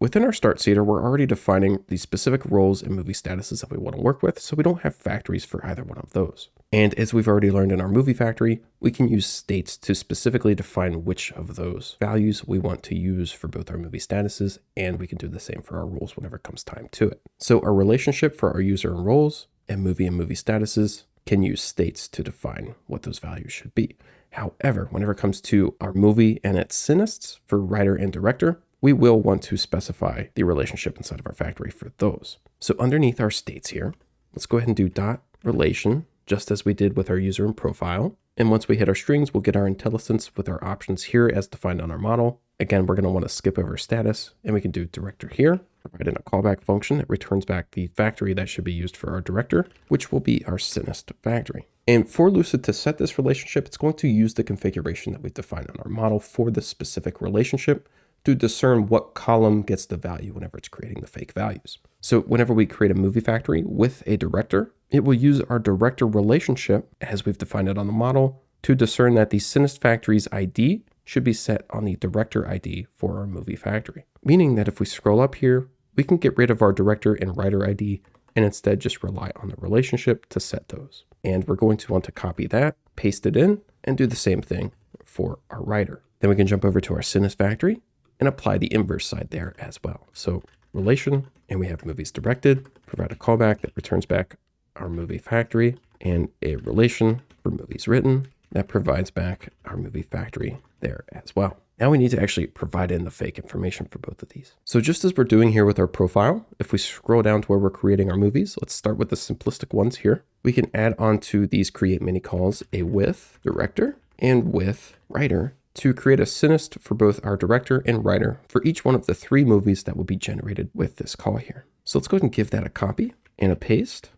within our start seeder, we're already defining the specific roles and movie statuses that we want to work with, so we don't have factories for either one of those. And as we've already learned in our movie factory, we can use states to specifically define which of those values we want to use for both our movie statuses, and we can do the same for our roles whenever it comes time to it. So our relationship for our user and roles and movie statuses can use states to define what those values should be. However, whenever it comes to our movie and its cineasts for writer and director, we will want to specify the relationship inside of our factory for those. So underneath our states here, let's go ahead and do dot relation, just as we did with our user and profile. And once we hit our strings, we'll get our IntelliSense with our options here as defined on our model. Again, we're going to want to skip over status, and we can do director here, provide in a callback function that returns back the factory that should be used for our director, which will be our cineast factory. And for Lucid to set this relationship, it's going to use the configuration that we've defined on our model for the specific relationship to discern what column gets the value whenever it's creating the fake values. So whenever we create a movie factory with a director, it will use our director relationship as we've defined it on the model to discern that the cineast factory's ID should be set on the director ID for our movie factory. Meaning that if we scroll up here, we can get rid of our director and writer ID and instead just rely on the relationship to set those. And we're going to want to copy that, paste it in, and do the same thing for our writer. Then we can jump over to our cineast factory and apply the inverse side there as well. So relation, and we have movies directed, provide a callback that returns back our movie factory, and a relation for movies written that provides back our movie factory there as well. Now we need to actually provide in the fake information for both of these. So just as we're doing here with our profile, if we scroll down to where we're creating our movies, let's start with the simplistic ones here. We can add on to these create mini calls a with director and with writer to create a cineast for both our director and writer for each one of the 3 movies that will be generated with this call here. So let's go ahead and give that a copy and a paste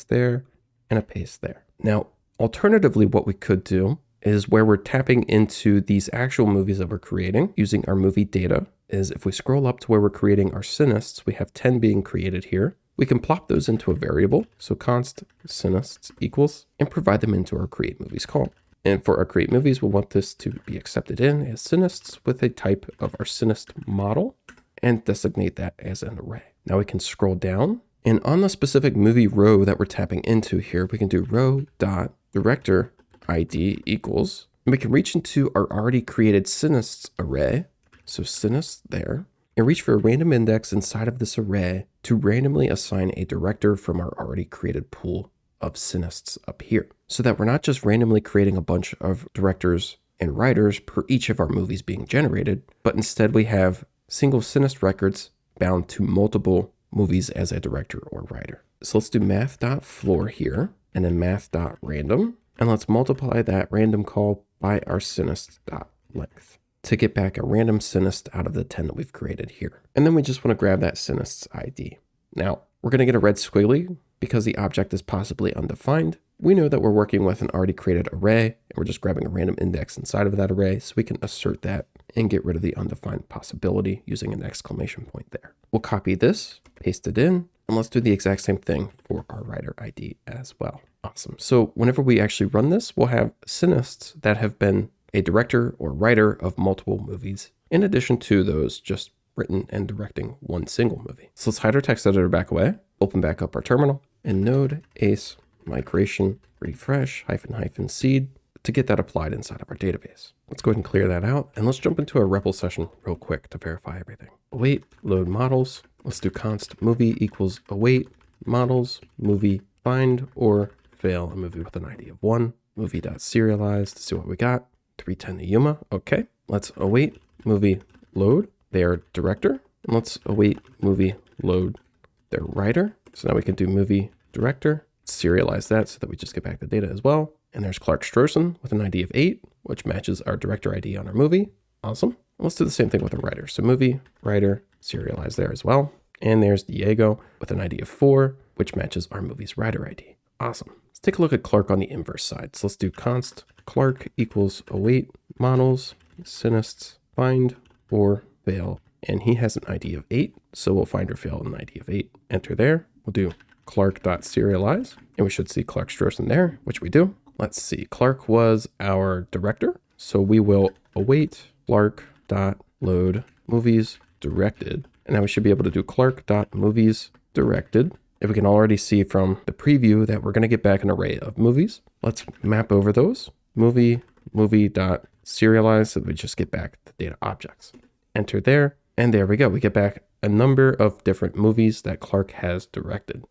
there, and a paste there. Now, alternatively, what we could do is where we're tapping into these actual movies that we're creating using our movie data is if we scroll up to where we're creating our cineasts, we have 10 being created here. We can plop those into a variable. So const cineasts equals and provide them into our create movies call. And for our create movies, we'll want this to be accepted in as cineasts with a type of our cineast model and designate that as an array. Now we can scroll down, and on the specific movie row that we're tapping into here, we can do row dot director ID equals, and we can reach into our already created cineasts array. So cineasts there, and reach for a random index inside of this array to randomly assign a director from our already created pool of cineasts up here, so that we're not just randomly creating a bunch of directors and writers per each of our movies being generated, but instead we have single cineast records bound to multiple movies as a director or writer. So let's do math.floor here, and then math.random, and let's multiply that random call by our cineast.length to get back a random cineast out of the 10 that we've created here. And then we just want to grab that cineast's ID. Now, we're going to get a red squiggly because the object is possibly undefined. We know that we're working with an already created array, and we're just grabbing a random index inside of that array, so we can assert that and get rid of the undefined possibility using an exclamation point there. We'll copy this, paste it in, and let's do the exact same thing for our writer ID as well. Awesome. So whenever we actually run this, we'll have cineasts that have been a director or writer of multiple movies, in addition to those just written and directing one single movie. So let's hide our text editor back away, open back up our terminal, and node ace migration refresh -- seed to get that applied inside of our database. Let's go ahead and clear that out, and let's jump into a REPL session real quick to verify everything. Await load models. Let's do const movie equals await models movie find or fail a movie with an ID of 1 movie.serialize to see what we got. 310 to Yuma. Okay, let's await movie load their director, and let's await movie load their writer. So now we can do movie director, serialize that so that we just get back the data as well. And there's Clark Strossen with an ID of 8, which matches our director ID on our movie. Awesome. Let's do the same thing with a writer. So movie, writer, serialize there as well. And there's Diego with an ID of 4, which matches our movie's writer ID. Awesome. Let's take a look at Clark on the inverse side. So let's do const Clark equals await models, cineasts, find or fail. And he has an ID of 8, so we'll find or fail an ID of 8. Enter there. We'll do Clark.serialize, and we should see Clark Strossen there, which we do. Let's see. Clark was our director, so we will await Clark.load movies directed And now we should be able to do Clark.movies directed. If we can already see from the preview that we're going to get back an array of movies, let's map over those. Movie.serialize, so we just get back the data objects. Enter there, and there we go. We get back a number of different movies that Clark has directed.